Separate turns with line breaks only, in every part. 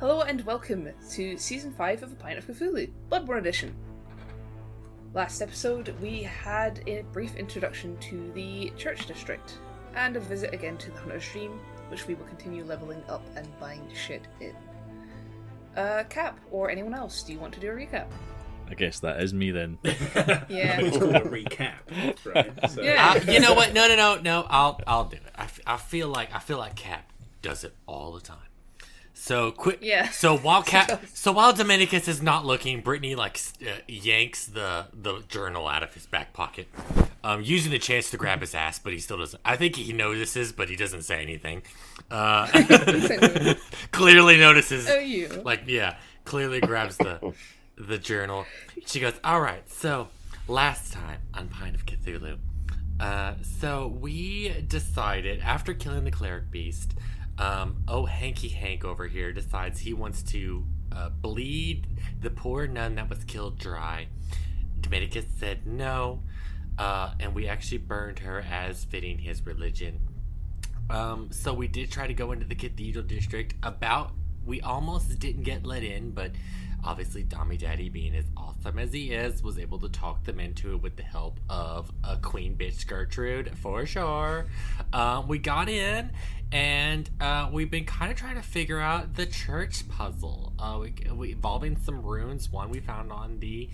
Hello and welcome to Season 5 of A Pint of Cthulhu, Bloodborne Edition. Last episode we had a brief introduction to the Church District, and a visit again to the Hunter's Dream, which we will continue leveling up and buying shit in. Cap, or anyone else, do you want to do a recap?
I guess that is me then.
Yeah.
It's called a recap, right? So.
Yeah.
You know what? No. I'll do it. I feel like Cap does it all the time. So quick.
Yeah.
So while Dominicus is not looking, Brittany yanks the journal out of his back pocket, using the chance to grab his ass, but he still doesn't. I think he notices, but he doesn't say anything. Clearly notices.
Oh, you.
Clearly grabs the journal. She goes, "All right. So last time on Pint of Cthulhu, so we decided after killing the cleric beast." Hanky Hank over here decides he wants to bleed the poor nun that was killed dry. Dominicus said no, and we actually burned her as fitting his religion. So we did try to go into the cathedral district. We almost didn't get let in, but obviously Dommy Daddy, being as awesome as he is, was able to talk them into it with the help of a queen bitch Gertrude, for sure. We got in, and we've been kind of trying to figure out the church puzzle. We involving some runes. One we found on the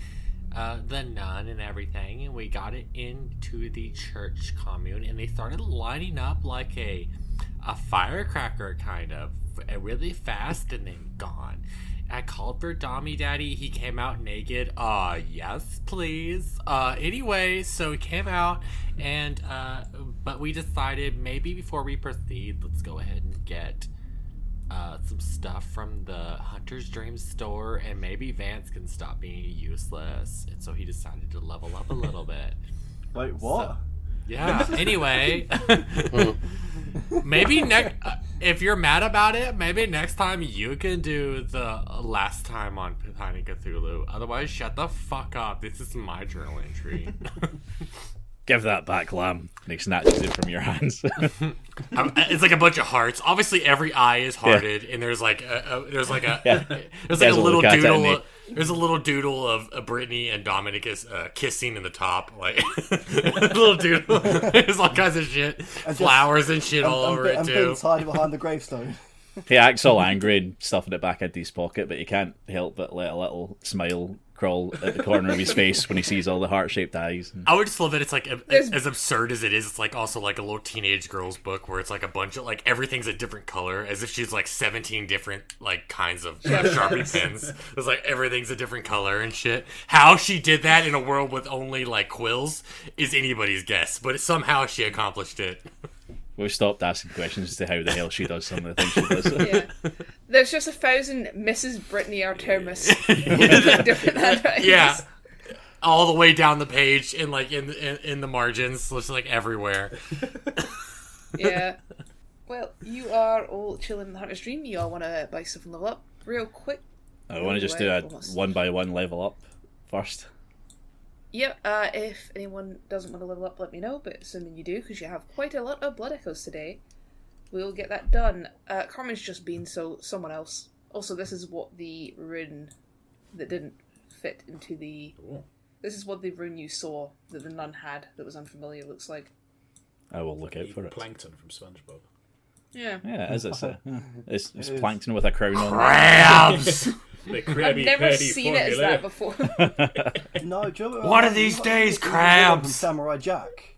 nun and everything, and we got it into the church commune, and they started lining up like a firecracker, kind of really fast, and then gone. I called for Dommy Daddy. He came out naked. Yes, please. Anyway, so he came out, and but we decided maybe before we proceed, let's go ahead and get some stuff from the Hunter's Dream store, and maybe Vance can stop being useless. And so he decided to level up a little bit.
Wait, what?
So, yeah. Anyway, maybe if you're mad about it, maybe next time you can do the last time on Pint of Cthulhu. Otherwise, shut the fuck up. This is my journal entry.
Give that back, Lamb. And he snatches it from your hands.
It's like a bunch of hearts. Obviously, every eye is hearted, and there's like a little doodle. There's a little doodle of Brittany and Dominicus kissing in the top, like little doodle. There's all kinds of shit, flowers and shit all over it too.
And hiding behind the gravestone.
He acts all angry and stuffing it back into his pocket, but he can't help but let a little smile crawl at the corner of his face when he sees all the heart-shaped eyes.
I would just love it. It's like as absurd as it is. It's like also like a little teenage girl's book where it's like a bunch of like everything's a different color, as if she's like 17 different like kinds of Sharpie pens. It's like everything's a different color and shit. How she did that in a world with only like quills is anybody's guess, but somehow she accomplished it.
We've stopped asking questions as to how the hell she does some of the things she does.
Yeah. There's just 1,000 Mrs. Brittany Artemis. Different handwritings.
Yeah. All the way down the page and like in the margins, just like everywhere.
Yeah. Well, you are all chilling in the Hunter's Dream. You all want to buy stuff and level up real quick.
I want to just do a one-by-one level up first.
Yep, if anyone doesn't want to level up, let me know, but assuming you do, because you have quite a lot of blood echoes today, we'll get that done. Carmen's just been someone else. Also, this is what the rune that didn't fit into the... Cool. This is what the rune you saw that the nun had that was unfamiliar looks like.
I will look out for it.
Plankton from SpongeBob.
Yeah.
Yeah, it is. It's plankton with a crown on.
Crabs!
I've never seen it as that before.
No, do you know
One of these days, crabs!
Samurai Jack.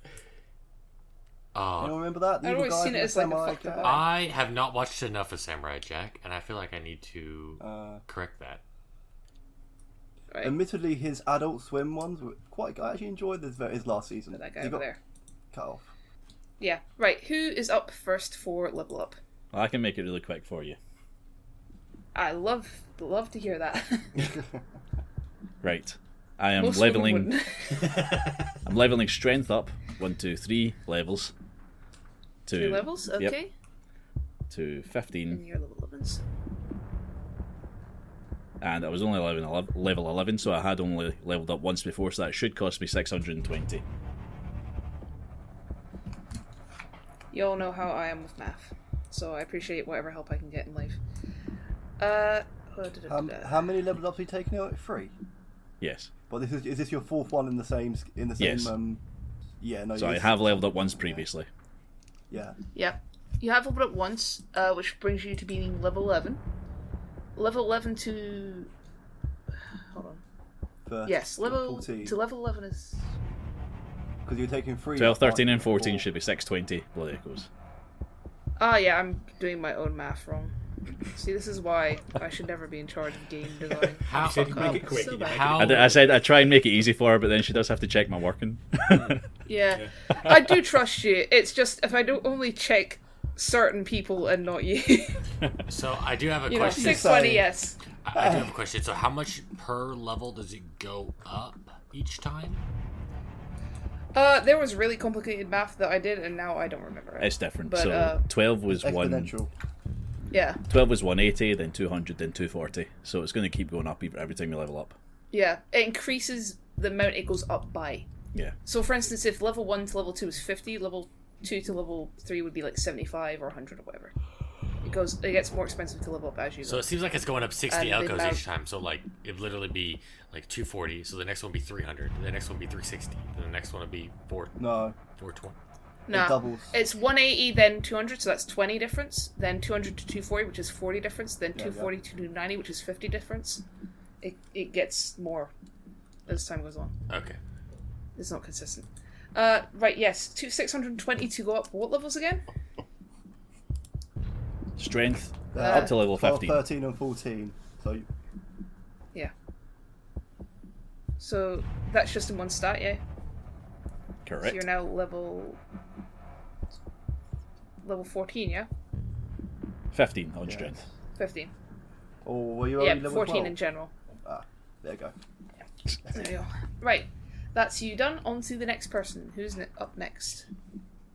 You don't remember that?
I've always seen it as like a fucked up.
I have not watched enough of Samurai Jack, and I feel like I need to correct that.
Right.
Admittedly, his Adult Swim ones were quite good. I actually enjoyed his last season.
That guy over there.
Cut off.
Yeah, right. Who is up first for level up?
Well, I can make it really quick for you.
I love to hear that.
Right. I am
Most
leveling. I'm leveling strength up 1, 2, 3 levels.
3 levels, okay.
Yep, to 15.
And you're level 11s.
And I was only level 11, so I had only leveled up once before, so that should cost me 620.
You all know how I am with math, so I appreciate whatever help I can get in life.
How many level ups are you taking out? 3.
Yes.
But is this your 4th one in the same
Yes.
Yeah, no.
So I have leveled up once previously.
Yeah.
Yeah. You have leveled up once, which brings you to being level 11. Level 11 to... Hold on. Yes, level
14.
to level 11 is...
Because you're taking 3.
12, 13, and 14 should be 620 blood echoes.
Oh yeah, I'm doing my own math wrong. See, this is why I should never be in charge of game design.
How?
You said you make it quick.
So
you
bad.
make
How?
I said I try and make it easy for her, but then she does have to check my working.
Yeah. I do trust you. It's just if I don't only check certain people and not you.
So I do have a
You know,
question.
620, yes.
I do have a question. So how much per level does it go up each time?
There was really complicated math that I did, and now I don't remember it.
It's different.
But,
So 12 was
Exponential.
Yeah.
12 was 180, then 200, then 240. So it's going to keep going up every time you level up.
Yeah. It increases the amount it goes up by.
Yeah.
So, for instance, if level 1 to level 2 is 50, level 2 to level 3 would be like 75 or 100 or whatever. It gets more expensive to level up as you go.
So it seems like it's going up 60
And the
alcos
amount-
each time. So like it'd literally be like 240. So the next one would be 300. The next one would be 360. Then the next one would be 420.
Nah,
doubles.
it's 180, then 200, so that's 20 difference. Then 200 to 240, which is 40 difference. Then
Yeah,
240 to 290, which is 50 difference. It gets more as time goes on.
Okay.
It's not consistent. Right, yes, 620 to go up. What levels again?
Strength up to level
12,
15.
13 and 14. So
Yeah. So that's just in one stat, yeah? So
Correct.
you're now level 14, yeah?
15 on
Yes.
strength.
15.
or were you
Yeah,
only level
14
12?
in general.
There you go.
There you go. Right, that's you done. On to the next person. Who's up next?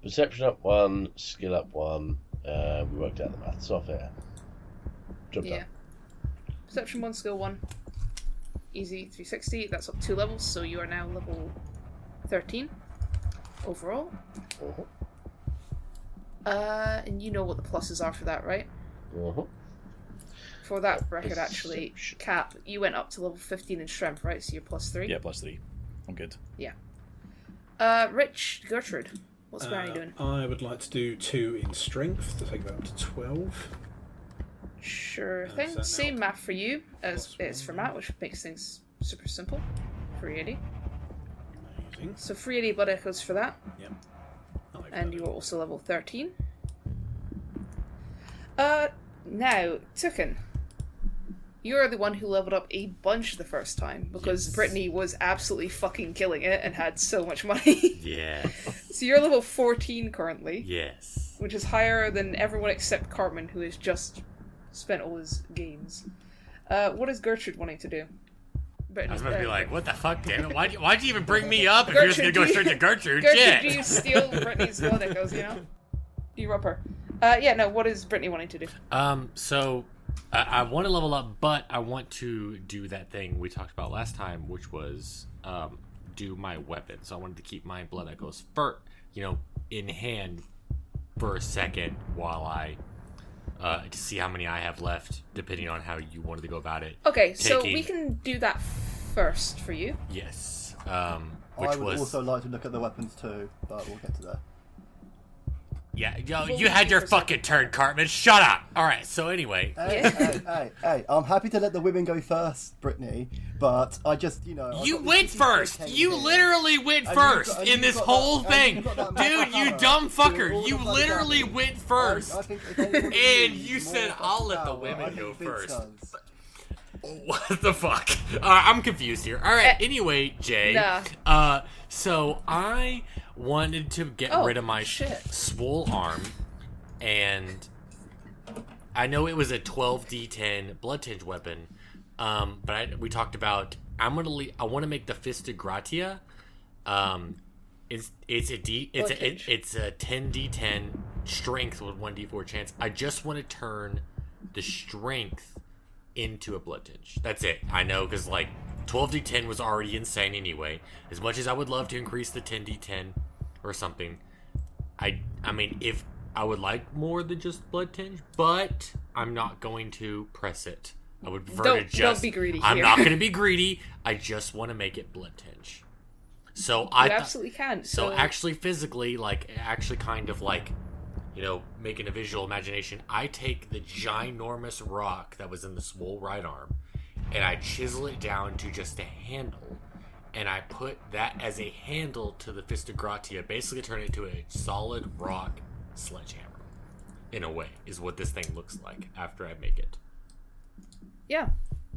Perception up 1, skill up 1. We worked out the maths off here. Jump
Yeah.
up.
Perception 1, skill 1. Easy, 360. That's up 2 levels, so you are now level 13 overall.
Uh-huh.
And you know what the pluses are for that, right?
Uh-huh.
For that record, actually,
Perception.
Cap, you went up to level 15 in strength, right? So you're plus 3.
Yeah, plus 3. I'm good.
Yeah. Rich, Gertrude, what's Granny doing?
I would like to do 2 in strength to take that up to 12.
Sure
is
thing.
that now
Same math for you as
plus
it is for
one?
Matt, which makes things super simple. 380.
Amazing.
So 380 blood echoes for that.
Yep. I like
And
that.
you are also level 13. Now, Tukin. You're the one who leveled up a bunch the first time, because
Yes.
Brittany was absolutely fucking killing it and had so much money.
Yes.
So you're level 14 currently,
Yes.
which is higher than everyone except Cartman, who has just spent all his gains. What is Gertrude wanting to do? Brittany,
I was about to be like, what the fuck, damn it? Why'd you even bring me up if you're just
Gertrude,
gonna go
do
straight
you-
to Gertrude?
Gertrude,
Shit.
do you steal Brittany's blood echoes, you know? Do you rub her? Yeah, no, what is Brittany wanting to do?
So I want to level up, but I want to do that thing we talked about last time, which was do my weapon. So I wanted to keep my blood echoes in hand for a second while I to see how many I have left, depending on how you wanted to go about it.
Okay, so
Taking-
we can do that first for you.
Yes. Which
I would
was
also like to look at the weapons too, but we'll get to that.
yeah.
Well,
You had
we
your
can
fucking turn, Cartman. Shut up. All right. So anyway.
Hey, I'm happy to let the women go first, Brittany, but I just,
You
I've got
went
this
first.
case
You
here.
literally went
And
first
you've got-
in
and
this
you've got
whole
that- and
thing.
you've got that
Dude,
massive
you
hammer
dumb
doing
fucker.
all
You
the bloody
literally
damage.
went first.
I think if anyone
And
needs
you
more
said,
fucking
"I'll let the
power,
women
I
go
think Vince
first."
does.
What the fuck? I'm confused here. All right. Anyway, Jay.
Nah.
So I wanted to get
Oh,
rid of my
shit.
swole arm, and I know it was a 12d10 blood tinge weapon, but we talked about I want to make the Fista Gratia. It's a 10d10 strength with 1d4 chance. I just want to turn the strength into a blood tinge. That's it. I know, because 12d10 was already insane anyway. As much as I would love to increase the 10d10 or something, I mean, if I would like more than just blood tinge, but I'm not going to press it. I would prefer to just...
Don't be greedy
I'm
here.
not going to be greedy. I just want to make it blood tinge. So
You
I
absolutely can.
So actually physically, like, actually kind of like, you know, making a visual imagination, I take the ginormous rock that was in the swole right arm, and I chisel it down to just a handle, and I put that as a handle to the Fist of Gratia, basically turn it into a solid rock sledgehammer. In a way, is what this thing looks like after I make it.
Yeah,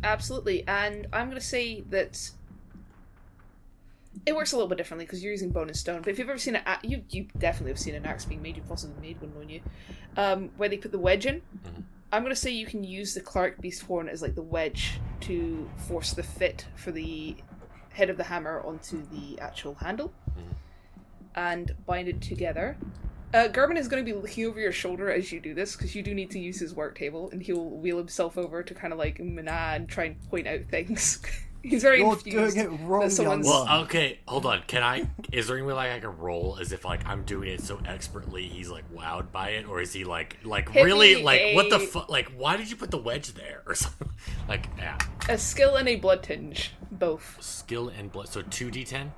absolutely. And I'm going to say that it works a little bit differently because you're using bone and stone. But if you've ever seen you definitely have seen an axe being made. You've possibly made one, won't you? Where they put the wedge in.
Mm-hmm.
I'm going to say you can use the Cleric Beast Horn as like the wedge to force the fit for the head of the hammer onto the actual handle, and bind it together. Gerben is going to be looking over your shoulder as you do this, because you do need to use his work table, and he'll wheel himself over to kind of like and try and point out things. He's very
You're
confused.
doing it wrong,
someone's...
young
Well, okay, hold on. Is there any way like I can roll as if like I'm doing it so expertly he's like wowed by it, or is he like
Hit
really
me
like what the fuck? Like, why did you put the wedge there or something? Like, yeah.
A skill and a blood tinge, both.
Skill and blood. So 2d10.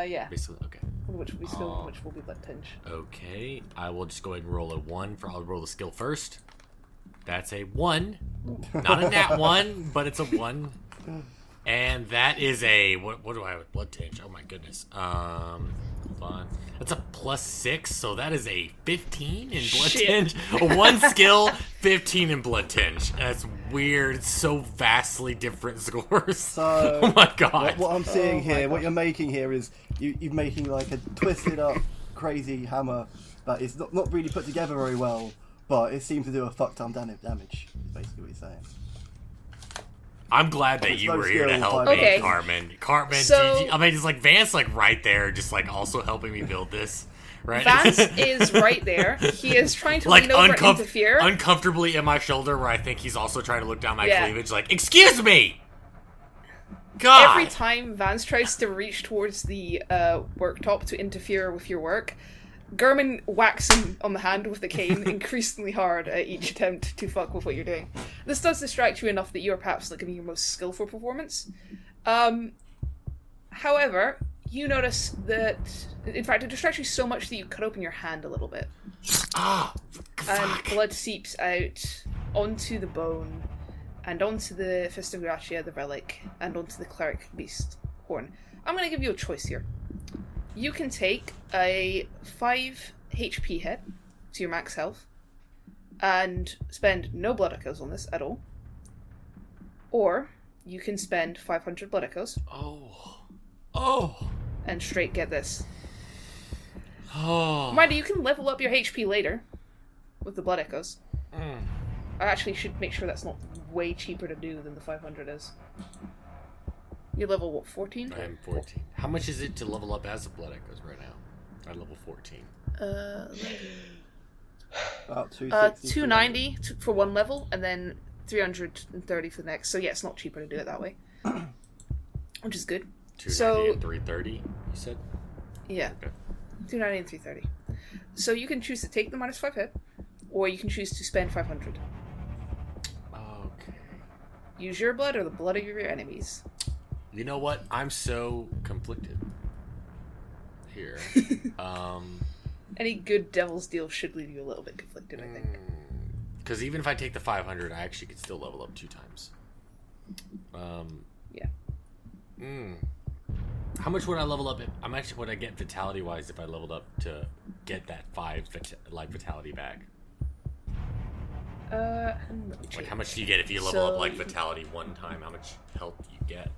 Yeah.
Basically, okay.
Which will be skill, and which will be blood tinge.
Okay, I will just go ahead and roll a 1 I'll roll the skill first. That's a 1. Not a nat 1, but it's a 1. And that is a what do I have with blood tinge? Oh my goodness. Hold on. That's a +6, so that is a 15 in blood tinge. A 1 skill, 15 in blood tinge. That's weird. It's so vastly different scores.
So,
oh my god.
What I'm seeing here, what you're making here is you're making like a twisted up, crazy hammer that is not really put together very well, but it seems to do a fuck ton damage. Is basically what you're saying.
I'm glad that you were here to help me,
Okay.
Carmen. Carmen,
So-
I mean, it's like Vance, like right there, just like also helping me build this, right?
Vance is right there. He is trying to
like
lean over and interfere.
uncomfortably in my shoulder, where I think he's also trying to look down my
Yeah.
cleavage, like, excuse me. God.
Every time Vance tries to reach towards the worktop to interfere with your work, German whacks him on the hand with the cane increasingly hard at each attempt to fuck with what you're doing. This does distract you enough that you are perhaps not giving your most skillful performance. However, you notice that, in fact, it distracts you so much that you cut open your hand a little bit.
Ah,
And
fuck.
blood seeps out onto the bone, and onto the Fist of Gratia, the relic, and onto the Cleric Beast Horn. I'm going to give you a choice here. You can take a 5 HP hit to your max health, and spend no blood echoes on this at all. Or, you can spend 500 blood echoes,
Oh.
and straight get this.
Oh.
Mind you, you can level up your HP later, with the blood echoes.
Mm.
I actually should make sure that's not way cheaper to do than the 500 is. You're level, what, 14?
I am 14. How much is it to level up as a blood echoes right now? I'm level 14.
About 260.
290 for one level, and then 330 for the next. So yeah, it's not cheaper to do it that way. Which is good.
290
So-
and 330, you said?
Yeah.
Okay.
290 and 330. So you can choose to take the -5 hit, or you can choose to spend 500.
Okay.
Use your blood or the blood of your enemies.
You know what? I'm so conflicted here.
Any good devil's deal should leave you a little bit conflicted, I think.
Because even if I take the 500, I actually could still level up 2 times.
Yeah.
How much would I level up? How much would I get vitality wise if I leveled up to get that 5 vitality back? Like, how much do you get if you level up like vitality 1 time? How much health do you get?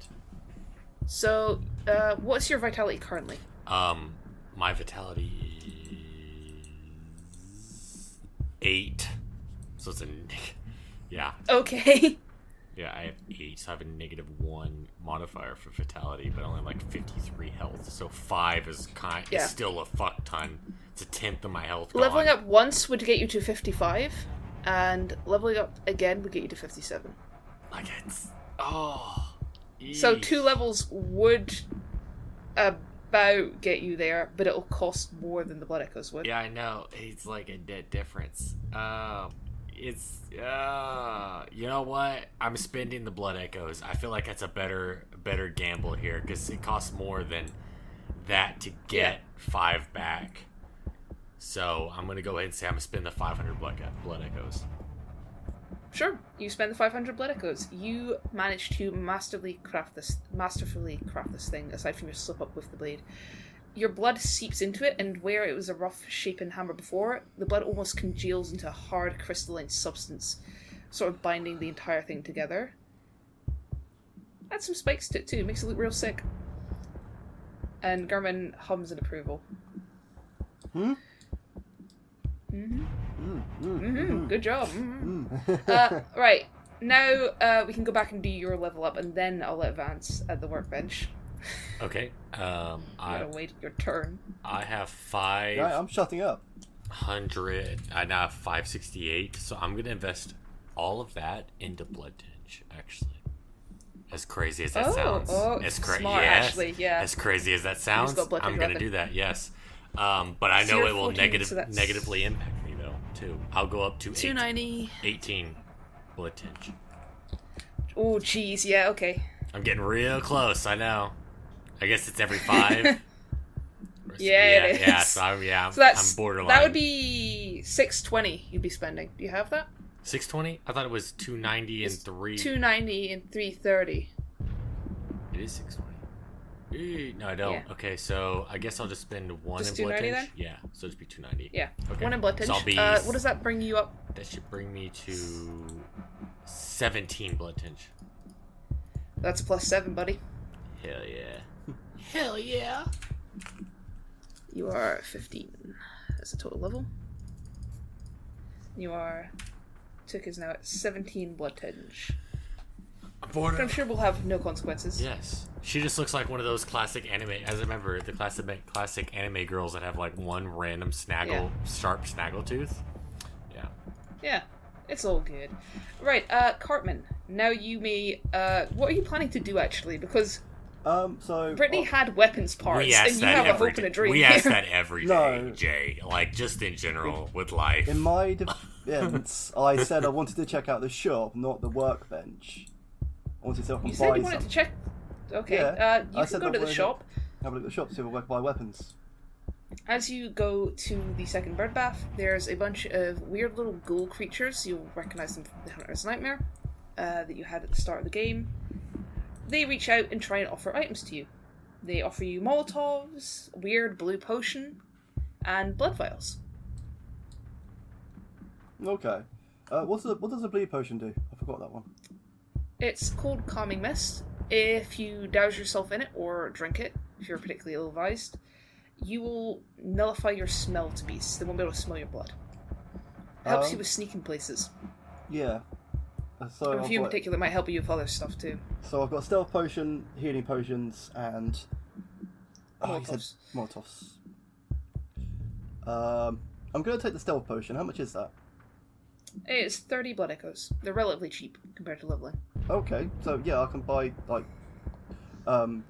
So, what's your vitality currently?
My vitality is 8. So it's yeah.
Okay.
Yeah, I have 8, so I have a -1 modifier for vitality, but I only have like 53 health. So 5 is is still a fuck ton. It's a 10th of my health.
Leveling
gone.
up once would get you to 55, and leveling up again would get you to 57.
Like it's
So
eesh.
2 levels would about get you there, but it'll cost more than the Blood Echoes would.
Yeah, I know. It's like a dead difference. You know what? I'm spending the Blood Echoes. I feel like that's a better gamble here because it costs more than that to get 5 back. So I'm gonna go ahead and say I'm gonna spend the 500 Blood Echoes.
Sure, you spend the 500 Blood Echoes. You manage to masterfully craft this thing, aside from your slip up with the blade. Your blood seeps into it, and where it was a rough shapen hammer before, the blood almost congeals into a hard crystalline substance, sort of binding the entire thing together. Add some spikes to it too, makes it look real sick. And Garmin hums in approval. Good job. Right, now we can go back and do your level up, and then I'll advance at the workbench.
Okay.
You gotta wait your turn.
I have 5.
Right, I'm shutting up.
100. I now have 568, so I'm gonna invest all of that into Blood Tinge. Actually, as crazy as that sounds,
smart, actually, yeah.
As crazy as that sounds, I'm gonna do that. Yes, but I
So
know
you're
it will
14, so
negatively impact me though too. I'll go up to
290.
18 Blood Tinge.
Oh, jeez, yeah, okay.
I'm getting real close. I know. I guess it's every 5.
Yeah, it is.
Yeah, so
So
I'm borderline.
that would be 620 you'd be spending. Do you have that?
620? I thought it was 290 and 3.
290 and 330.
It is 620. No, I don't.
Yeah.
Okay, so I guess I'll just spend 1
Just
in Blood
290
Tinge.
then?
Yeah, so just be 290.
Yeah.
Okay.
1 in Blood Tinge.
So I'll be,
what does that bring you up?
that should bring me to 17 Blood Tinge.
That's a +7, buddy.
Hell yeah. Hell yeah.
You are 15 as a total level. You are... Took is now at 17 Blood Tinge. I'm sure we'll have no consequences.
Yes. She just looks like one of those classic anime, as I remember, the classic anime girls that have like one random sharp snaggle tooth. Yeah.
Yeah, it's all good. Right, Cartman, now you may... what are you planning to do, actually? Because
So
Brittany had weapons parts,
We ask
and you
that
have a
every
hope and a
day.
dream
We ask
here.
that every
No.
day, Jay. Like, just in general, with life.
in my defense, I said I wanted to check out the shop, not the workbench. I wanted to see if I can
You said
buy
you wanted to
something.
check... Okay,
Yeah,
you
I
can
said
go
that
to the
when I
shop.
Have a look at the shop, see if I can buy weapons.
As you go to the second bird bath, there's a bunch of weird little ghoul creatures. You'll recognize them from the Hunter's Nightmare that you had at the start of the game. They reach out and try and offer items to you. They offer you Molotovs, a weird blue potion, and blood vials.
Okay. What does a bleed potion do? I forgot that one.
It's called Calming Mist. If you douse yourself in it or drink it, if you're particularly ill-advised, you will nullify your smell to beasts. They won't be able to smell your blood. Helps you with sneaking places.
Yeah. So
And a few in particular might help you with other stuff too.
So I've got stealth potion, healing potions, and you said Molotovs. I'm going to take the stealth potion. How much is that?
It's 30 blood echoes. They're relatively cheap compared to leveling.
Okay, so yeah, I can buy like Can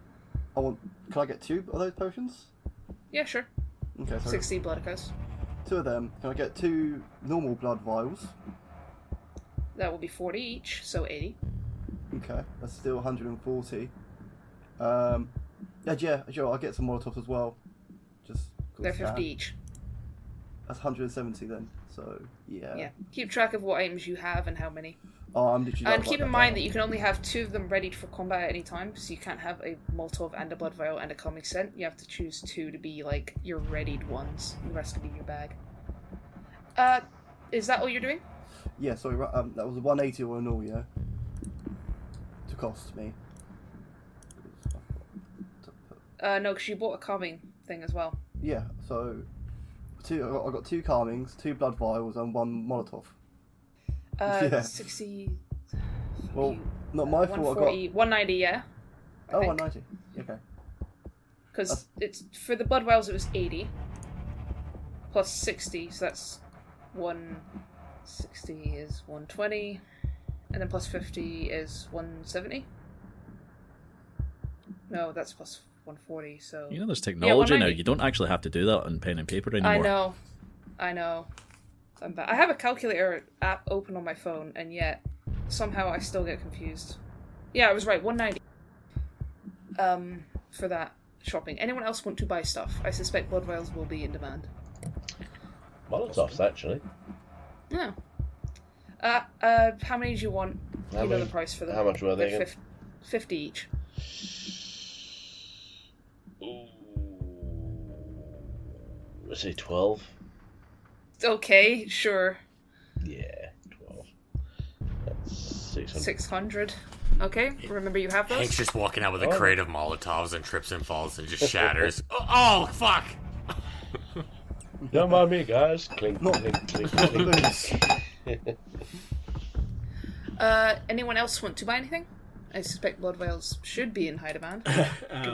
I get 2 of those potions?
Yeah, sure.
Okay, so
60 blood echoes.
2 of them. Can I get 2 normal blood vials?
That will be 40 each, so 80.
Okay, that's still 140. Yeah, sure. I'll get some Molotovs as well. Just 'cause
They're
I
50
can.
each.
That's 170 then. So yeah.
Yeah. Keep track of what items you have and how many.
Oh, I'm literally.
And keep in mind that you can only have 2 of them ready for combat at any time, so you can't have a Molotov and a blood vial and a calming scent. You have to choose 2 to be like your readied ones. The rest can be in your bag. Is that all you're doing?
Yeah. Sorry. That was 180 all in all. Yeah. To cost me.
No, because you bought a calming thing as well.
Yeah. So 2. I got 2 calmings, 2 blood vials, and 1 Molotov. Yeah.
60...
Well, not my fault. I got
140, 190, yeah. I think.
190. Okay.
Because it's for the blood vials it was 80 plus 60, so that's 160 is 120, and then plus 50 is 170. No, that's plus 140. So
You know, there's technology now.
190.
You don't actually have to do that on pen and paper anymore.
I know. I have a calculator app open on my phone, and yet somehow I still get confused. Yeah, I was right. 190. For that shopping. Anyone else want to buy stuff? I suspect blood vials will be in demand.
Molotovs, actually.
Yeah. How many do you want?
How
You know
many-
the price for them.
how much were they
They're
again?
50 each.
Ooh. Let's say 12.
Okay, sure.
Yeah, 12. That's 600.
600. Okay, remember you have
Hank's
those?
just walking out with a crate of Molotovs and trips and falls and just shatters. Oh, fuck!
Don't mind me, guys. Clink,
Not-
clink, clink,
Not the
clink.
booze.
Anyone else want to buy anything? I suspect blood vials should be in high demand. Your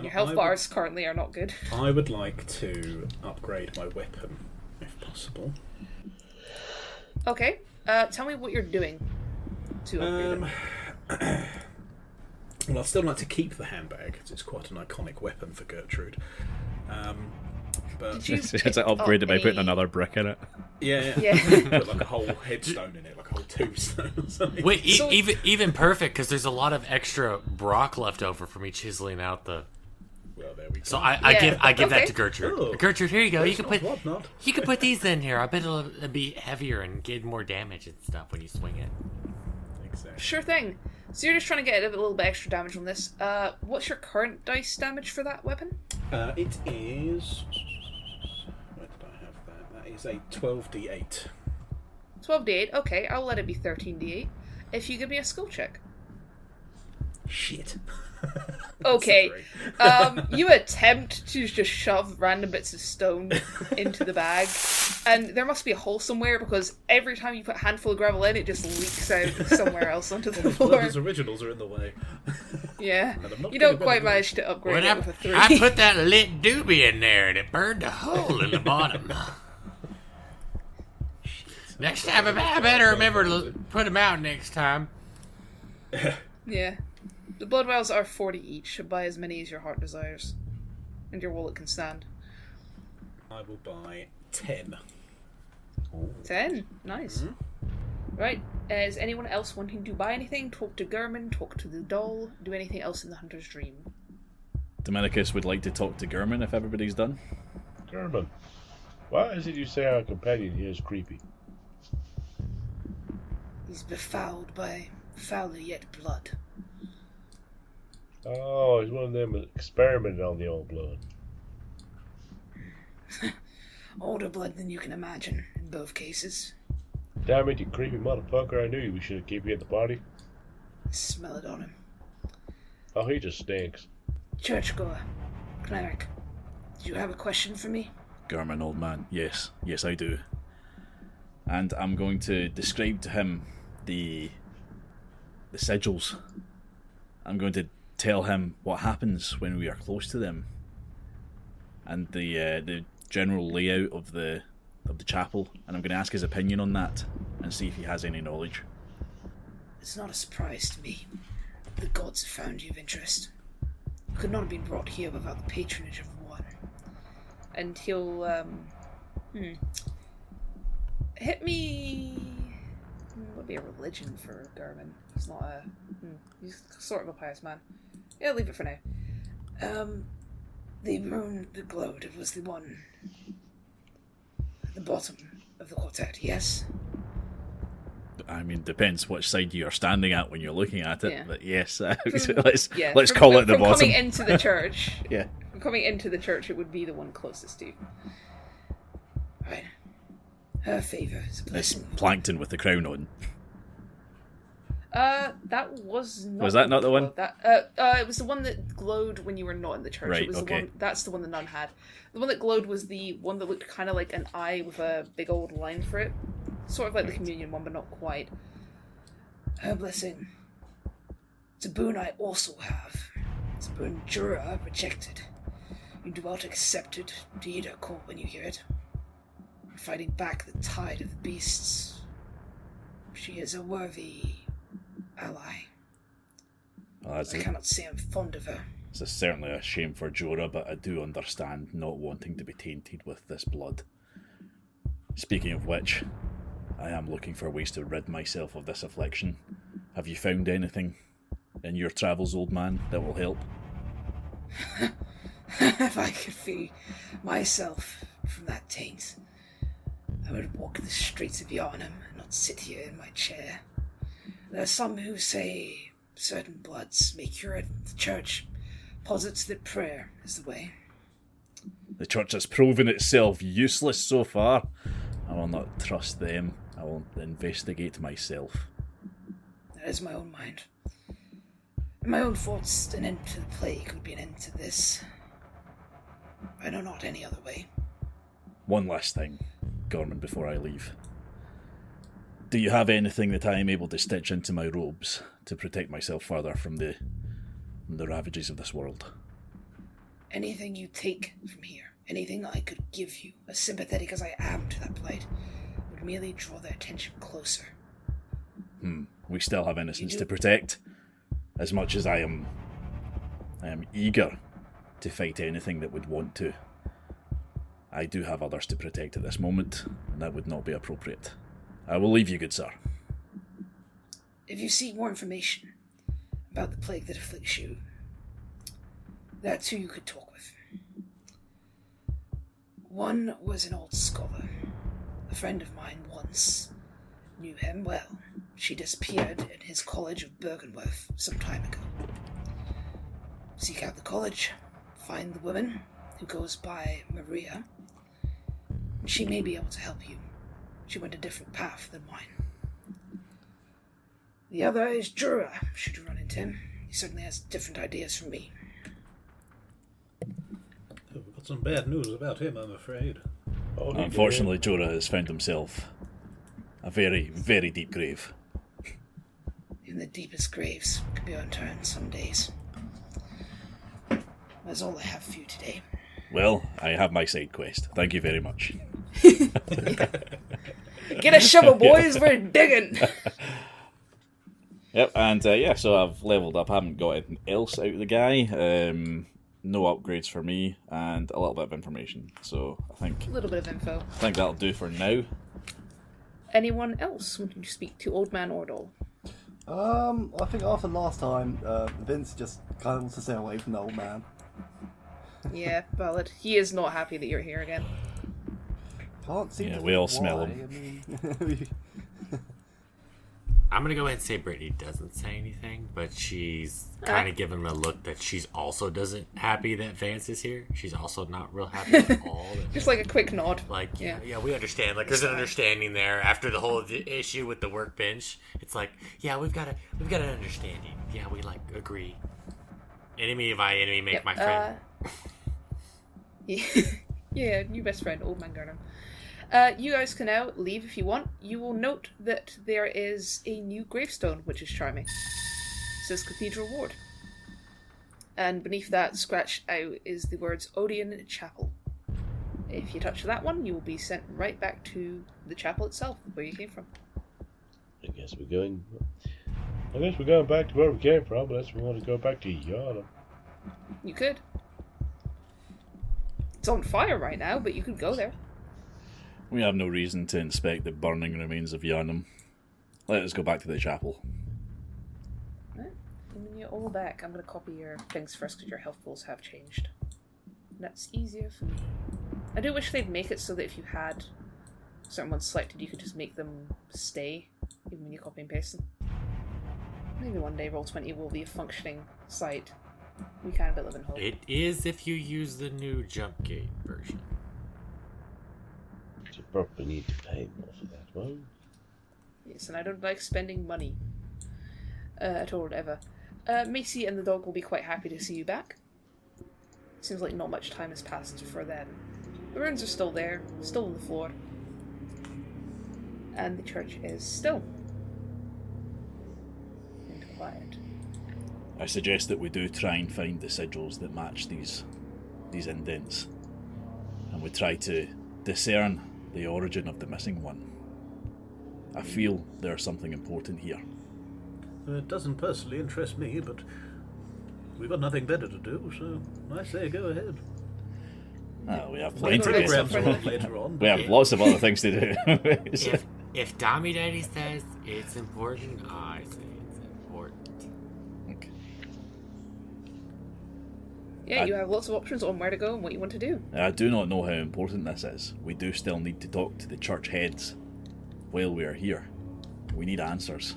I
health
would-
bars currently are not good.
I would like to upgrade my weapon, if possible.
Okay, tell me what you're doing to upgrade it.
Well, I'd still like to keep the handbag, because it's quite an iconic weapon for Gertrude. But
Did you
It's
pick
upgraded
up
by putting
any-
another brick in it.
yeah,
Yeah.
put like a whole headstone in it, like a whole tombstone or something.
Wait,
So-
even perfect, because there's a lot of extra Brock left over for me chiseling out the...
Well, there we go.
So I
Yeah,
give that
okay.
to Gertrude.
Oh.
Gertrude, here you go. You
That's
can
not
put
whatnot.
you can put these in here. I bet it'll be heavier and get more damage and stuff when you swing it.
Exactly.
Sure thing. So you're just trying to get a little bit extra damage on this. What's your current dice damage for that weapon?
It is. Where did I have that? That is a 12d8.
12d8. Okay, I'll let it be 13d8. If you give me a skill check.
Shit.
Okay.
Sorry.
You attempt to just shove random bits of stone into the bag, and there must be a hole somewhere because every time you put a handful of gravel in, it just leaks out somewhere else onto the floor.
Those originals are in the way.
Yeah.
And I'm not
You don't
getting
quite
better
manage to upgrade
When
it with a 3.
I put that lit doobie in there and it burned a hole in the bottom. Next time, I better remember to put them out next time.
Yeah. The blood vials are 40 each. Buy as many as your heart desires. And your wallet can stand.
I will buy 10.
10. Nice. Right. Is anyone else wanting to buy anything? Talk to Gurman, talk to the doll, do anything else in the Hunter's Dream.
Dominicus would like to talk to Gurman if everybody's done.
German, why is it you say our companion here is creepy?
He's befouled by fouler yet blood.
Oh, he's one of them experimenting on the old blood.
Older blood than you can imagine, in both cases.
Damn it, you creepy motherfucker. I knew we should have kept you at the party.
Smell it on him.
Oh, he just stinks.
Churchgoer. Cleric. Do you have a question for me?
Gurman, old man. Yes, I do. And I'm going to describe to him the sigils. I'm going to tell him what happens when we are close to them, and the general layout of the chapel. And I'm going to ask his opinion on that and see if he has any knowledge.
It's not a surprise to me. The gods have found you of interest. You could not have been brought here without the patronage of one. And he'll, hit me... What would be a religion for Gurman? He's not a... He's sort of a pious man. Yeah, leave it for now. The rune that glowed, it was the one... at the bottom of the quartet, yes?
I mean, depends which side you are standing at when you're looking at it.
Yeah.
But yes,
From-
let's call it the
from
bottom.
Coming into the church,
Yeah.
from coming into the church, it would be the one closest to you. Right. Her favour is a
It's
blessing.
plankton with the crown on.
That was not.
Was that not the one?
That it was the one that glowed when you were not in the church.
Right,
It was
okay.
the one. That's the one the nun had. The one that glowed was the one that looked kind of like an eye with a big old line for it, sort of like the communion one, but not quite. Her blessing. It's a boon I also have. It's a boon Jura rejected. You do not accept it. Heed her call when you hear it. You're fighting back the tide of the beasts. She is a worthy ally.
Well,
I cannot say I'm fond of her.
It's certainly a shame for Jorah, but I do understand not wanting to be tainted with this blood. Speaking of which, I am looking for ways to rid myself of this affliction. Have you found anything in your travels, old man, that will help?
If I could free myself from that taint, I would walk the streets of Yharnam and not sit here in my chair. There are some who say certain bloods may cure it. The church posits that prayer is the way.
The church has proven itself useless so far. I will not trust them. I will investigate myself.
That is my own mind. In my own thoughts, an end to the plague would be an end to this. I know not any other way.
One last thing, Gorman, before I leave. Do you have anything that I am able to stitch into my robes to protect myself further from the ravages of this world?
Anything you take from here, anything I could give you, as sympathetic as I am to that plight, would merely draw their attention closer.
We still have innocence to protect. As much as I am eager to fight anything that would want to, I do have others to protect at this moment, and that would not be appropriate. I will leave you, good sir.
If you seek more information about the plague that afflicts you, that's who you could talk with. One was an old scholar. A friend of mine once knew him well. She disappeared in his college of Bergenworth some time ago. Seek out the college, find the woman who goes by Maria. She may be able to help you. She went a different path than mine. The other is Jura, should you run into him. He certainly has different ideas from me.
We've got some bad news about him, I'm afraid.
Unfortunately, Jorah has found himself a very, very deep grave.
Even the deepest graves can be unturned some days. That's all I have for you today.
Well, I have my side quest. Thank you very much.
Get a shovel, boys, we're digging!
Yep, and so I've leveled up. I haven't got anything else out of the guy. No upgrades for me, and a little bit of information. So I think
A little bit of info.
that'll do for now.
Anyone else wanting to speak to Old Man Ordal?
I think after last time, Vince just kind of wants to stay away from the old man.
Yeah, valid. He is not happy that you're here again.
Can't seem to
We all
why.
smell him.
I mean,
I'm gonna go ahead and say Brittany doesn't say anything, but she's kind of giving him a look that she's also doesn't happy that Vance is here. She's also not real happy at all.
Just like a quick nod.
Like,
Yeah.
yeah, we understand. Like, there's an understanding there after the whole issue with the workbench. It's like, yeah, we've got an understanding. Yeah, we like agree. Enemy of enemy, make
Yep,
my friend.
Yeah, new best friend, Old Man Gurnham. You guys can now leave if you want. You will note that there is a new gravestone, which is charming. It says Cathedral Ward. And beneath that, scratched out, is the words Odeon Chapel. If you touch that one, you will be sent right back to the chapel itself, where you came from.
I guess we're going back to where we came from, unless we want to go back to Yharnam.
You could. It's on fire right now, but you could go there.
We have no reason to inspect the burning remains of Yharnam. Let us go back to the chapel.
Right. And when you're all back, I'm going to copy your things first because your health pools have changed. And that's easier for me. I do wish they'd make it so that if you had certain ones selected, you could just make them stay, even when you copy and paste them. Maybe one day Roll20 will be a functioning site. We can but live in hope.
It is if you use the new jump gate version.
You probably need to pay more for that one.
Yes, and I don't like spending money at all, ever. Macy and the dog will be quite happy to see you back. Seems like not much time has passed for them. The runes are still there, still on the floor. And the church is still. And quiet.
I suggest that we do try and find the sigils that match these indents. And we try to discern the origin of the missing one. I feel there's something important here.
It doesn't personally interest me, but we've got nothing better to do, so I say go ahead.
Oh, we have
Wait,
plenty
wait,
of
wait.
Programs on later on.
We have lots of other things to do.
If Dommy Daddy says it's important, I say it's important.
Okay.
Yeah, you have lots of options on where to go and what you want to do.
I do not know how important this is. We do still need to talk to the church heads while we are here. We need answers.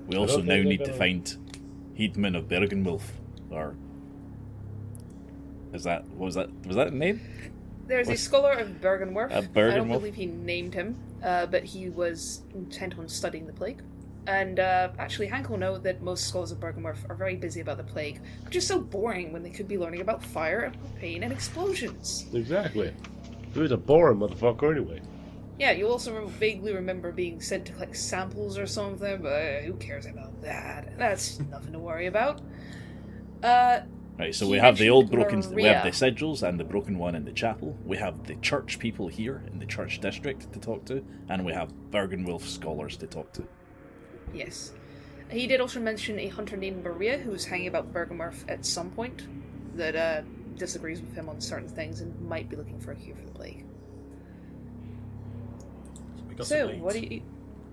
We also
don't
now
think
need
they're
to
gonna-
find Heedman of Bergenwolf, or is that was that the name?
There's a
What's-
scholar of Bergenworth. I don't
Bergenworth?
believe he named him, but he was intent on studying the plague. And actually, Hank will know that most scholars of Bergenworth are very busy about the plague, which is so boring when they could be learning about fire and propane and explosions.
Exactly. Who's a boring motherfucker anyway?
Yeah, you'll also vaguely remember being sent to collect samples or something, but who cares about that? That's nothing to worry about.
Right, so
He
we have the old
mentioned
broken. We have the
Maria.
sigils and the broken one in the chapel. We have the church people here in the church district to talk to, and we have Bergenwolf scholars to talk to.
Yes. He did also mention a hunter named Maria who's hanging about Bergenworth at some point that disagrees with him on certain things and might be looking for a cure for the plague.
We got
So,
some leads.
what do you...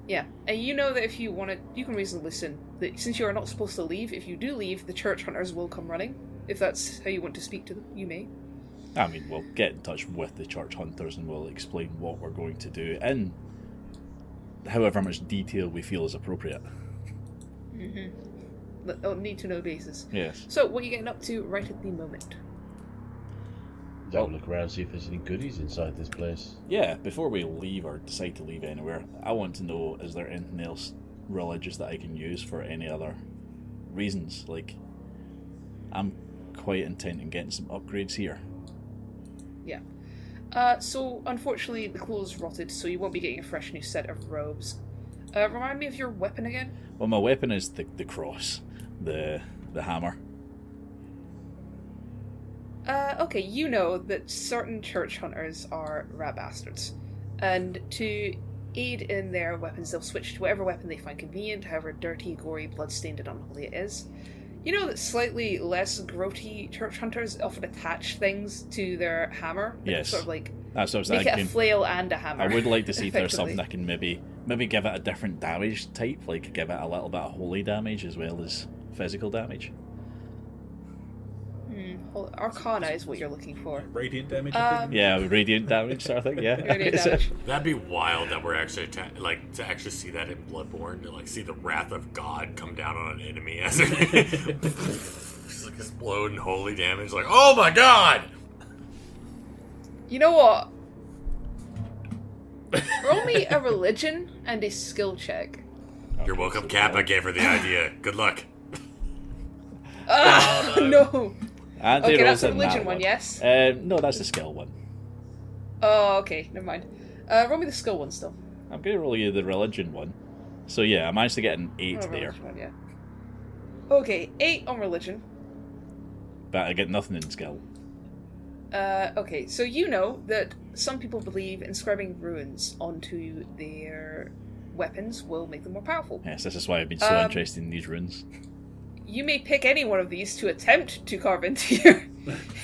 Yeah, and you know that if you want to, you can reasonably listen. That since you are not supposed to leave, if you do leave, the church hunters will come running. If that's how you want to speak to them, you may.
I mean, we'll get in touch with the church hunters and we'll explain what we're going to do in however much detail we feel is appropriate.
On need-to-know basis.
Yes.
So, what are you getting up to right at the moment?
Have a look around, see if there's any goodies inside this place.
Yeah, before we leave or decide to leave anywhere, I want to know, is there anything else religious that I can use for any other reasons? Like, I'm quite intent on getting some upgrades here.
Yeah. So, unfortunately, the clothes rotted, so you won't be getting a fresh new set of robes. Remind me of your weapon again?
Well, my weapon is the cross, the hammer.
Okay, you know that certain church hunters are rat bastards. And to aid in their weapons, they'll switch to whatever weapon they find convenient, however dirty, gory, blood-stained, and unholy it is. You know that slightly less grotty church hunters often attach things to their hammer? They can
Yes.
sort of like
That's what I was
make it a
thinking.
flail and a hammer.
I would like to see if there's
effectively.
something I can maybe give it a different damage type, like give it a little bit of holy damage as well as physical damage.
Arcana is what you're looking for.
Radiant damage. I think.
Yeah, radiant damage sort of thing. Yeah.
Radiant damage.
That'd be wild that we're actually to actually see that in Bloodborne, to like see the wrath of God come down on an enemy as it just like explode and holy damage. Like, oh my God!
You know what? Roll me a religion and a skill check.
You're welcome, Cap. I gave her the idea. Good luck.
No.
And
Okay,
they
that's
rolled
a
in that
religion one, yes?
No, that's the skill one.
Oh, okay, never mind. Roll me the skill one still.
I'm going to roll you the religion one. So yeah, I managed to get an 8
Oh,
there,
religion one, yeah. Okay, 8 on religion.
but I get nothing in skill.
Okay, so you know that some people believe inscribing runes onto their weapons will make them more powerful.
Yes, this is why I've been so interested in these runes.
You may pick any one of these to attempt to carve into your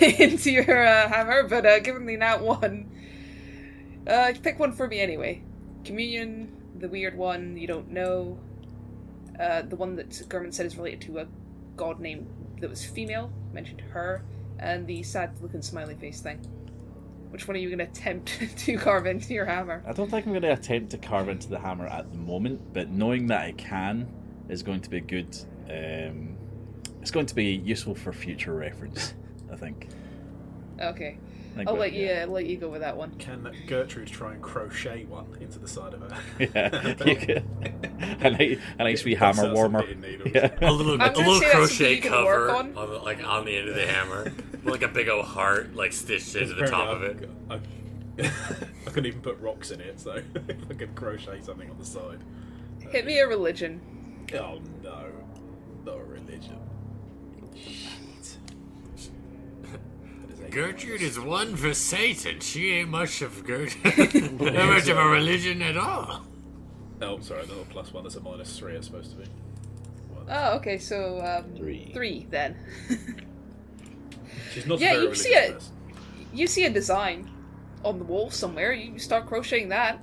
into your hammer, but given the nat one, pick one for me anyway. Communion, the weird one you don't know, the one that Gurman said is related to a god name that was female, mentioned her, and the sad-looking smiley face thing. Which one are you going to attempt to carve into your hammer?
I don't think I'm going to attempt to carve into the hammer at the moment, but knowing that I can is going to be good. It's going to be useful for future reference, I think.
Okay,
I think
I'll
that-
let you go with that one.
Can Gertrude try and crochet one into the side of her?
Yeah, you could. A nice wee
Bust
hammer
out some
warmer.
knitting needles.
Yeah.
A little
I'm gonna say that's
crochet
something you can work
cover
on.
on the end of the hammer, with like a big old heart like stitched into the top of it.
I couldn't even put rocks in it, so if I could crochet something on the side.
Hit me a religion.
Oh no, not a religion. Shit. That is a-
Gertrude is one for Satan. She ain't much of Gertrude. Not much of a religion at all.
Oh, sorry, not a +1. That's a -3. It's supposed to be 1.
Oh, okay, so
3.
3 then.
She's not
Yeah,
a very
you
religious
see it.
person.
You see a design on the wall somewhere, you start crocheting that.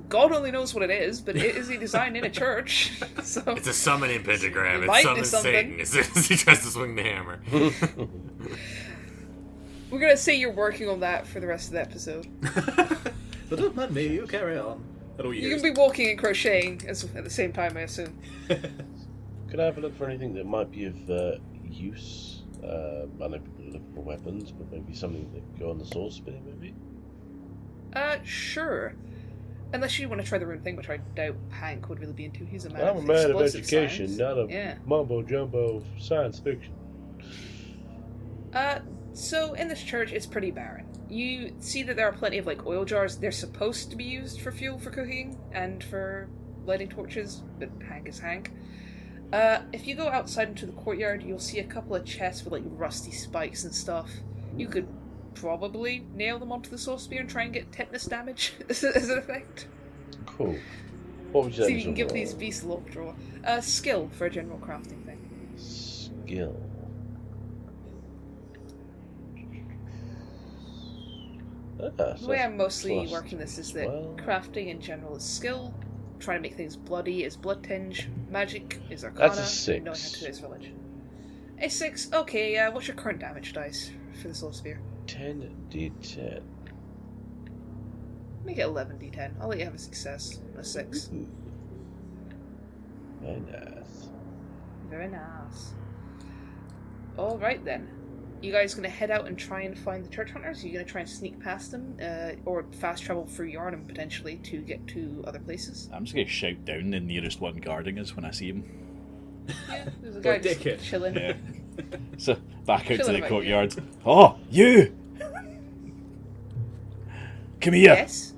God only knows what it is, but it is a design in a church. So
It's a summoning pentagram.
It
It
might do
summons
something.
Satan as soon as he tries to swing the hammer.
we're gonna say you're working on that for the rest of the episode.
But don't mind me, you carry on. That'll
You
use.
can be walking and crocheting at the same time, I assume.
Could I have a look for anything that might be of use? I know people are looking for weapons, but maybe something that go on the sword spinning, maybe?
Sure. Unless you want to try the rune thing, which I doubt Hank would really be into. He's a man
I'm a
of
man of
explosive
education,
science.
not a
Yeah.
mumbo-jumbo science fiction.
So in this church, it's pretty barren. You see that there are plenty of, like, oil jars. They're supposed to be used for fuel for cooking and for lighting torches, but Hank is Hank. If you go outside into the courtyard, you'll see a couple of chests with, like, rusty spikes and stuff. You could probably nail them onto the sword spear and try and get tetanus damage as an effect.
Cool. What would you
See
like
if
me
you can
to
give
roll?
these beasts lockjaw. Skill for a general crafting thing.
Skill.
The way I'm mostly
plus
working this is that
12.
crafting in general is skill, trying to make things bloody is blood tinge, magic is arcana,
That's a 6.
and knowing how to do is village. A 6, okay, what's your current damage dice for the soul spear?
10d10.
Make it 11d10. I'll let you have a success. A 6.
Ooh. Very nice.
Very nice. Alright then. You guys gonna head out and try and find the church hunters? Are you gonna try and sneak past them? Or fast travel through Yharnam potentially to get to other places?
I'm just going to shout down the nearest one guarding us when I see him.
Yeah, there's a
What
guy
a
just
dickhead.
chilling.
Yeah. So, back out to
Chilling
the
about
courtyard. Oh, you! Come here!
Yes.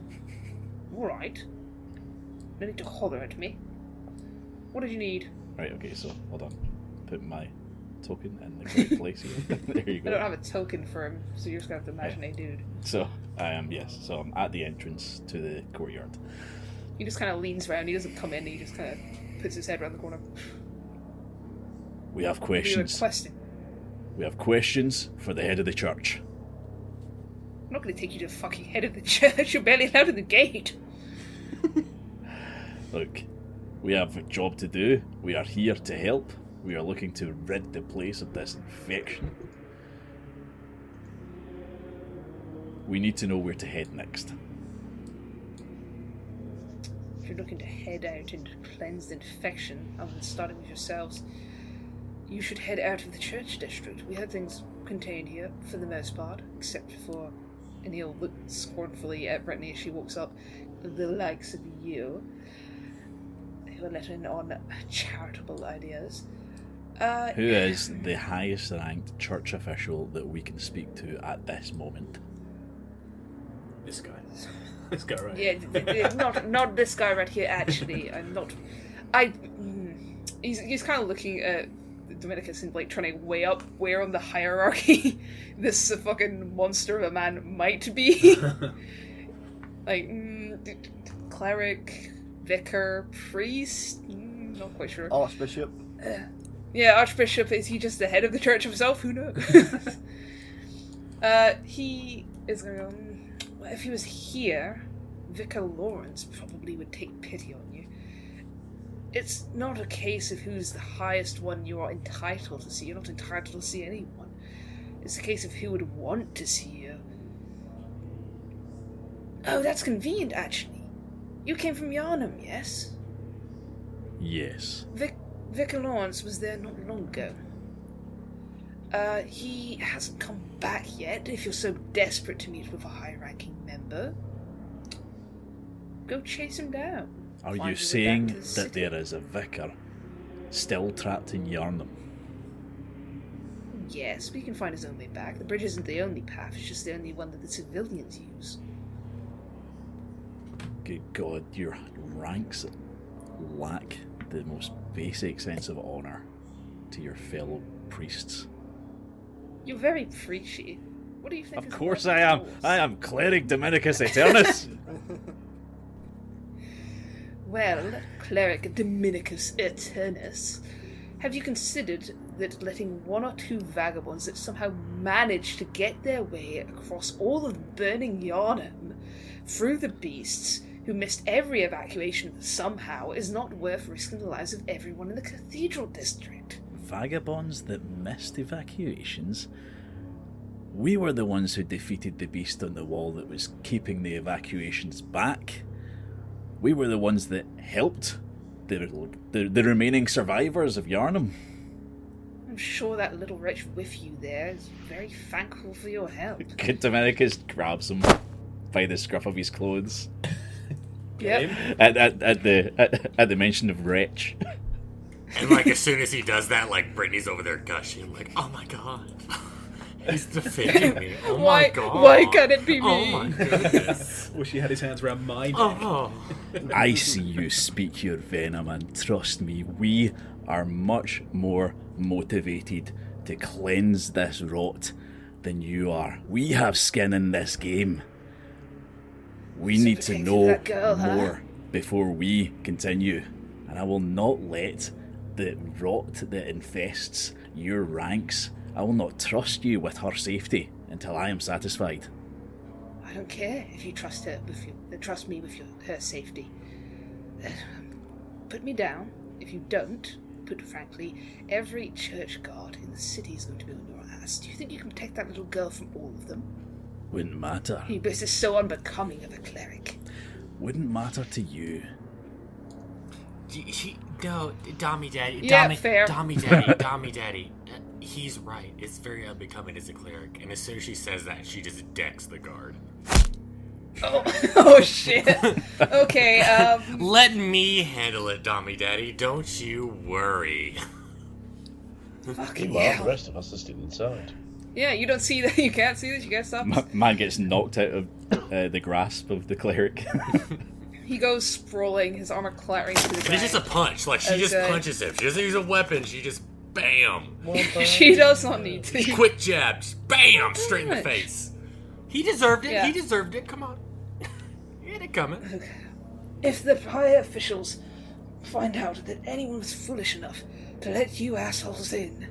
Alright. No need to holler at me. What did you need?
Right, okay, so, hold on. Put my token in the correct place here. There you
I
go.
don't have a token for him, so you're just gonna have to imagine a dude.
So, yes, so I'm at the entrance to the courtyard.
He just kind of leans around, he doesn't come in, he just kind of puts his head around the corner.
We have
What are you
questions.
requesting?
We have questions for the head of the church.
I'm not gonna take you to the fucking head of the church, you're barely allowed in the gate.
Look, we have a job to do. We are here to help. We are looking to rid the place of this infection. We need to know where to head next.
If you're looking to head out and cleanse the infection, other than starting with yourselves, you should head out of the church district. We have things contained here, for the most part, except for, and he'll look scornfully at Brittany as she walks up, the likes of you, who are letting on charitable ideas.
Who is the highest ranked church official that we can speak to at this moment?
This guy. This guy right
Yeah,
here.
not this guy right here. Actually, I'm not. He's kind of looking at Dominicus and like trying to weigh up where on the hierarchy this fucking monster of a man might be. Like cleric, vicar, priest. Not quite sure.
Archbishop.
Yeah, Archbishop, is he just the head of the church himself? Who knows? He is going to go, well, if he was here, Vicar Lawrence probably would take pity on you. It's not a case of who's the highest one you are entitled to see. You're not entitled to see anyone. It's a case of who would want to see you. Oh, that's convenient, actually. You came from Yharnam, yes?
Yes.
Vicar Lawrence was there not long ago. He hasn't come back yet. If you're so desperate to meet with a high-ranking member, go chase him down.
Are
Find
you
your way
saying
back to the
that
city.
there is a vicar still trapped in Yharnam?
Yes, we can find his own way back. The bridge isn't the only path, it's just the only one that the civilians use.
Good God, your ranks lack the most basic sense of honour to your fellow priests.
You're very preachy. What do you think
Of
is
course
above
I am.
yours?
I am Cleric Dominicus Eternus.
Well, Cleric Dominicus Eternus, Have you considered that letting one or two vagabonds that somehow manage to get their way across all of burning Yharnam through the beasts, who missed every evacuation somehow, is not worth risking the lives of everyone in the cathedral district?
Vagabonds that missed evacuations? We were the ones who defeated the beast on the wall that was keeping the evacuations back. We were the ones that helped the remaining survivors of Yharnam.
I'm sure that little wretch with you there is very thankful for your help.
Dominicus grabs him by the scruff of his clothes.
Yep.
At the mention of wretch.
And like as soon as he does that, like Brittany's over there gushing, like, oh my god. He's defending me. Oh my god.
Why can't it be me?
Oh my goodness.
Wish he had his hands around my neck.
Oh.
I see you speak your venom, and trust me, we are much more motivated to cleanse this rot than you are. We have skin in this game. We
So
need to
protective
know
of that girl, huh?
more before we continue, and I will not let the rot that infests your ranks, I will not trust you with her safety until I am satisfied.
I don't care if you trust her with trust me with her safety. Put me down. If you don't, put frankly, every church guard in the city is going to be on your ass. Do you think you can protect that little girl from all of them?
Wouldn't matter.
This is so unbecoming of a cleric.
Wouldn't matter to you.
No, Dommy Daddy.
Yeah, fair.
Dommy Daddy. He's right. It's very unbecoming as a cleric. And as soon as she says that, she just decks the guard.
Oh shit. Okay,
Let me handle it, Dommy Daddy. Don't you worry.
fucking
Meanwhile, the
hell.
rest of us are still inside.
Yeah, you don't see that. You can't see that. You get stopped.
Man gets knocked out of the grasp of the cleric.
He goes sprawling, his armor clattering to the
And
ground.
it's just a punch. Like, she just
Okay.
punches him. She doesn't use a weapon. She just, bam.
She does not need to.
Quick jab. Just bam. Straight in the
much.
face. He deserved it.
Yeah.
He deserved it. Come on. He had it coming.
If the higher officials find out that anyone was foolish enough to let you assholes in,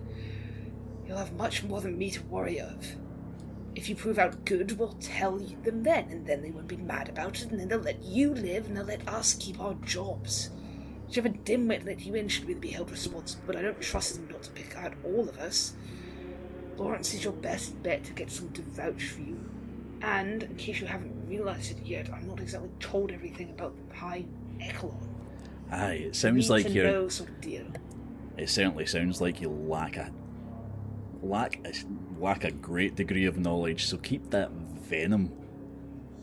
you'll have much more than me to worry of. If you prove out good, we'll tell them then, and then they won't be mad about it, and then they'll let you live, and they'll let us keep our jobs. Whichever dimwit let you in should really be held responsible, but I don't trust them not to pick out all of us. Lawrence is your best bet to get someone to vouch for you. And, in case you haven't realised it yet, I'm not exactly told everything about the High Echelon.
Aye, it sounds
Need
like
to
you're.
know sort of deal.
It certainly sounds like you lack a great degree of knowledge. So keep that venom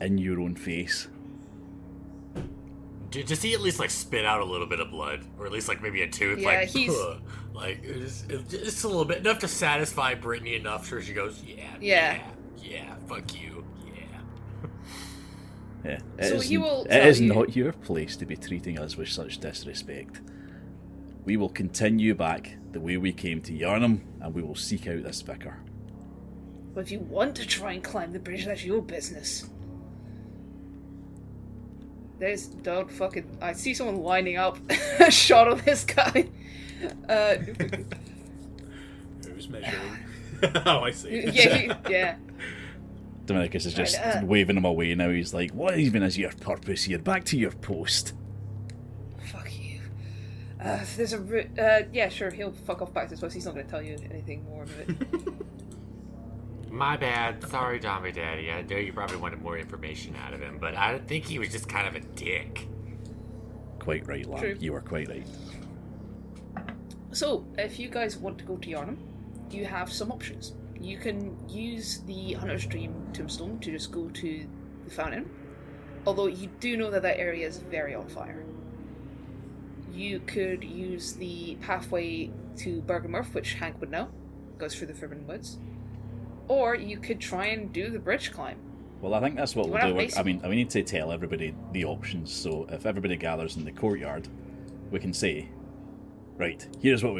in your own face.
Does he at least, like, spit out a little bit of blood? Or at least, like, maybe a tooth?
Yeah,
like,
he's-
"Ugh." Like, just a little bit. Enough to satisfy Brittany enough so she goes, yeah, fuck you,
Yeah,
So he will
it
tell
is
you-
not your place to be treating us with such disrespect. We will continue back the way we came to Yharnam, and we will seek out this vicar.
But if you want to try and climb the bridge, that's your business. Don't fucking... I see someone lining up a shot of this guy.
Who's measuring? Oh, I see.
Yeah.
Dominicus is just
Right,
waving him away now. He's like, what even is your purpose here? Back to your post.
Fuck you. If there's a route... yeah, sure, he'll fuck off back to his post. He's not going to tell you anything more of it.
My bad. Sorry, Dommy Daddy. I know you probably wanted more information out of him, but I think he was just kind of a dick.
Quite right, lad.
True.
You were quite right.
So, if you guys want to go to Yharnam, you have some options. You can use the Hunter's Dream tombstone to just go to the fountain, although you do know that that area is very on fire. You could use the pathway to Bergenworth, which Hank would know, goes through the Forbidden Woods, or you could try and do the bridge climb.
Well, I think that's what
You
we'll
wanna
do.
have basic-
We need to tell everybody the options. So if everybody gathers in the courtyard, we can say, right, here's what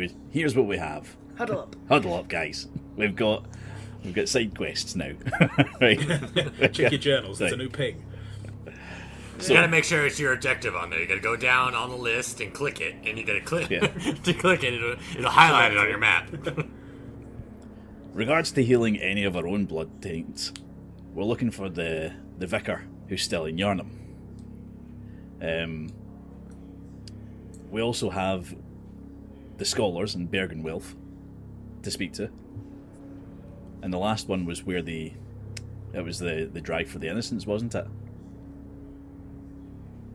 we have.
Huddle up.
Huddle up, guys. We've got side quests now. Right.
Check your journals. There's a
Right.
new ping.
You gotta make sure it's your objective on there. You gotta go down on the list and click it, and you gotta click to click it. It'll highlight it on your map.
Regards to healing any of our own blood taints, we're looking for the vicar who's still in Yharnam. We also have the scholars in Bergenwilf to speak to. And the last one was where it was the drive for the innocents, wasn't it?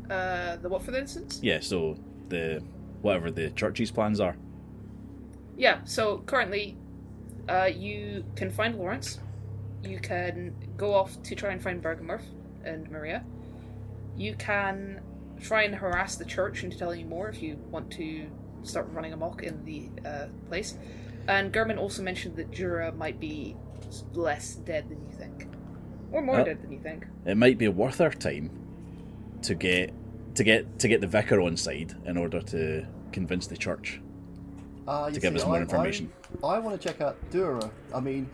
The what for the instance?
Yeah, so whatever the church's plans are.
Yeah, so currently, you can find Lawrence. You can go off to try and find Bergenmurf and Maria. You can try and harass the church into telling you more if you want to start running amok in the place. And Gurman also mentioned that Jura might be less dead than you think. Or more dead than you think.
It might be worth our time to get the vicar on side in order to convince the church to give us more information.
I want to check out Dura. I mean,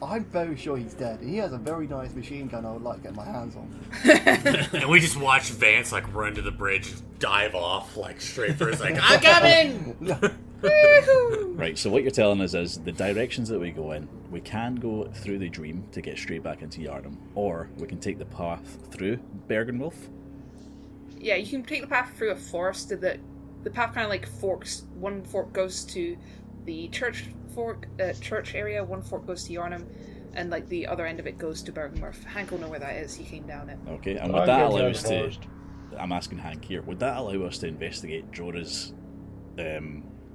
I'm very sure he's dead. He has a very nice machine gun I would like to get my hands on.
And we just watch Vance like run to the bridge, dive off like straight for his like, I'm coming!
Right, so what you're telling us is the directions that we go in, we can go through the dream to get straight back into Yharnam, or we can take the path through Bergenwolf.
Yeah, you can take the path through a forest. The path kind of like forks. One fork goes to the church area, one fork goes to Yharnam, and like the other end of it goes to Bergenmurf. Hank will know where that is. He came down it.
Okay, and would that allow us to... I'm asking Hank here. Would that allow us to investigate Jorah's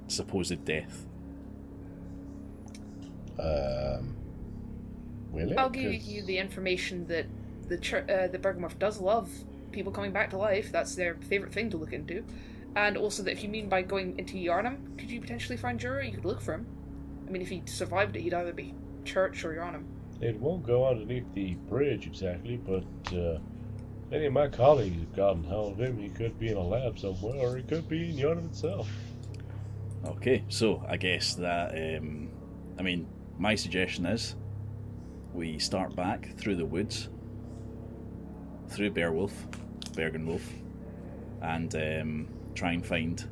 supposed death?
Will it?
I'll give you the information that the Bergenmurf does love people coming back to life. That's their favourite thing to look into. And also that if you mean by going into Yharnam, could you potentially find Jorah? You could look for him. I mean, if he survived it, he'd either be Church or Yharnam.
It won't go underneath the bridge exactly, but any of my colleagues have gotten hold of him. He could be in a lab somewhere, or he could be in Yharnam itself.
Okay, so I guess that... I mean, my suggestion we start back through the woods, through Bergenwolf, and try and find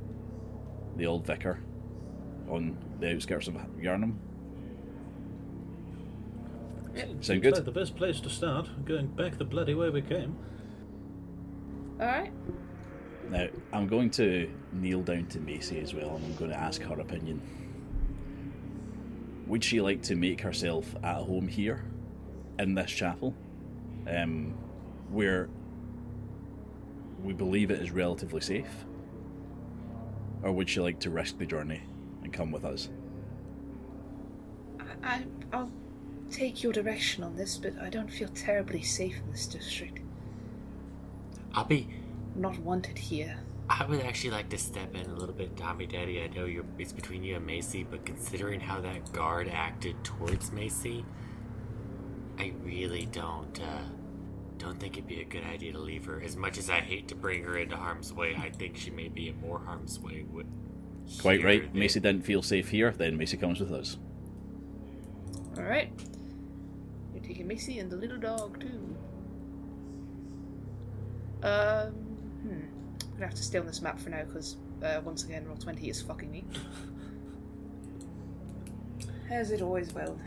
the old vicar on the outskirts of Yharnam. Sound good?
Like the best place to start, going back the bloody way we came.
Alright.
Now, I'm going to kneel down to Macy as well, and I'm going to ask her opinion. Would she like to make herself at home here, in this chapel, where we believe it is relatively safe? Or would she like to risk the journey and come with us?
I'll take your direction on this, but I don't feel terribly safe in this district. Not wanted here.
I would actually like to step in a little bit, Tommy Daddy. I know it's between you and Macy, but considering how that guard acted towards Macy, I really don't think it'd be a good idea to leave her. As much as I hate to bring her into harm's way, I think she may be in more harm's way.
Quite right. Macy didn't feel safe here, then Macy comes with us.
Alright. You're taking Macy and the little dog, too. I'm gonna have to stay on this map for now, because, once again, Roll20 is fucking me. As it always will.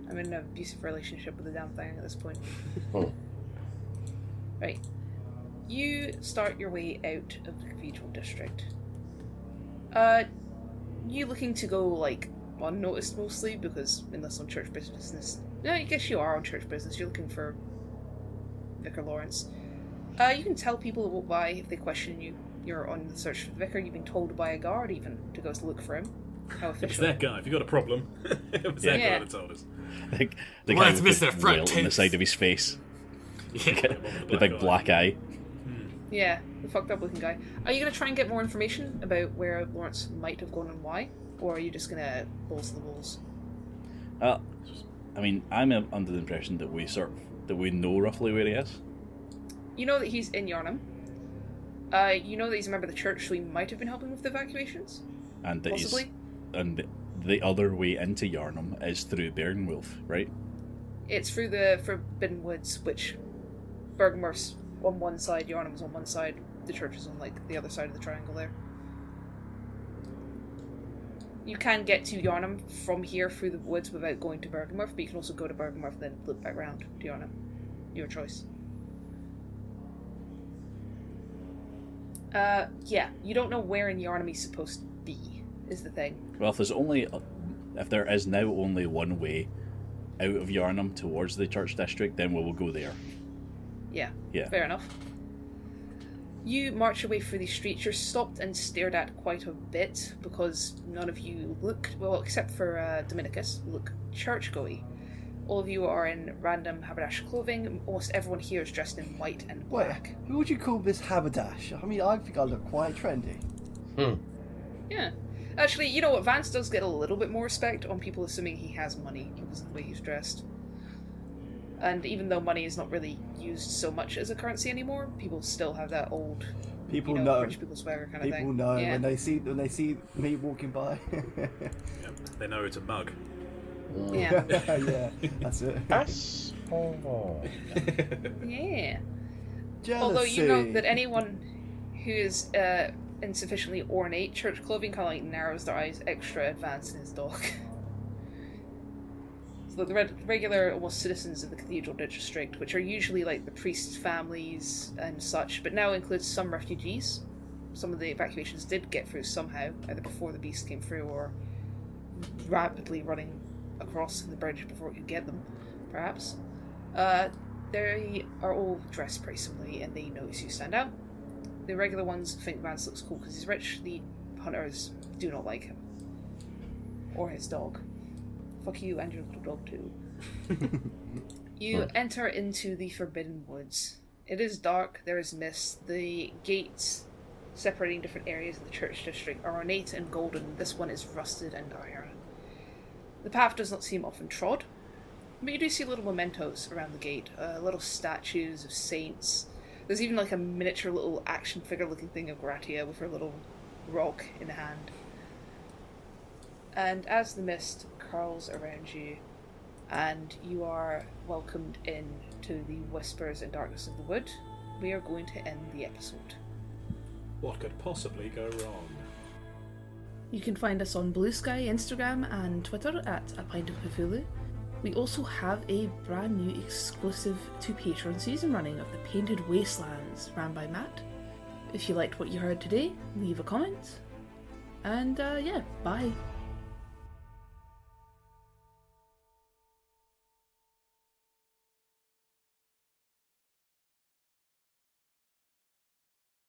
I'm in an abusive relationship with the damn thing at this point. Right. You start your way out of the Cathedral District. You looking to go, like, unnoticed mostly, because unless on church business... No, I guess you are on church business. You're looking for Vicar Lawrence. You can tell people that walk by if they question you. You're on the search for the vicar. You've been told by a guard even to go to look for him. How official.
It's that guy. If you got a problem, it was that guy that told us.
The
Well,
guy
it's
with
Mr.
the
Front
welt on the
Tooth.
side of his face.
Yeah.
The big black eye.
Yeah, the fucked up looking guy. Are you going to try and get more information about where Lawrence might have gone and why? Or are you just going to balls to the walls?
I mean, I'm under the impression that we know roughly where he is.
You know that he's in Yharnam. You know that he's a member of the church, so he might have been helping with the evacuations?
And that
Possibly?
the other way into Yharnam is through Bergenwolf, right?
It's through the Forbidden Woods, which Bergenmurf's on one side, Yharnam's on one side, the church is on like the other side of the triangle there. You can get to Yharnam from here through the woods without going to Bergenworth, but you can also go to Bergenworth and then loop back around to Yharnam. Your choice. Yeah, you don't know where in Yharnam he's supposed to be, is the thing.
Well, if there is now only one way out of Yharnam towards the church district, then we will go there.
Yeah,
Yeah.
fair enough. You march your way through these streets. You're stopped and stared at quite a bit because none of you look, well, except for Dominicus, look church-goey. All of you are in random haberdash clothing. Almost everyone here is dressed in white and black.
Who would you call this haberdash? I mean, I think I look quite trendy.
Yeah. Actually, you know what? Vance does get a little bit more respect on people assuming he has money because of the way he's dressed. And even though money is not really used so much as a currency anymore, people still have that old,
People
you know,
know.
rich people swagger kind of thing.
People know
Yeah.
when they see me walking by.
Yeah, they know it's a mug.
Yeah.
Yeah, that's it.
Asshole.
Yeah.
Jealousy.
Although you know that anyone who is in sufficiently ornate church clothing kind of like narrows their eyes extra advanced in his dog. So the regular almost citizens of the cathedral district, which are usually like the priests' families and such, but now includes some refugees. Some of the evacuations did get through somehow, either before the beast came through or rapidly running across the bridge before it could get them, perhaps. They are all dressed pretty similarly and they notice you stand out. The regular ones think Vance looks cool because he's rich. The hunters do not like him. Or his dog. Fuck you and your little dog too. You enter into the Forbidden Woods. It is dark, there is mist. The gates separating different areas of the church district are ornate and golden. This one is rusted and iron. The path does not seem often trod, but you do see little mementos around the gate. Little statues of saints. There's even like a miniature little action figure looking thing of Gratia with her little rock in the hand. And as the mist curls around you and you are welcomed in to the whispers and darkness of the wood, we are going to end the episode.
What could possibly go wrong?
You can find us on BlueSky, Instagram and Twitter at A Pint of Cthulhu. We also have a brand new exclusive to Patreon season running of the Painted Wastelands, ran by Matt. If you liked what you heard today, leave a comment. And yeah, bye.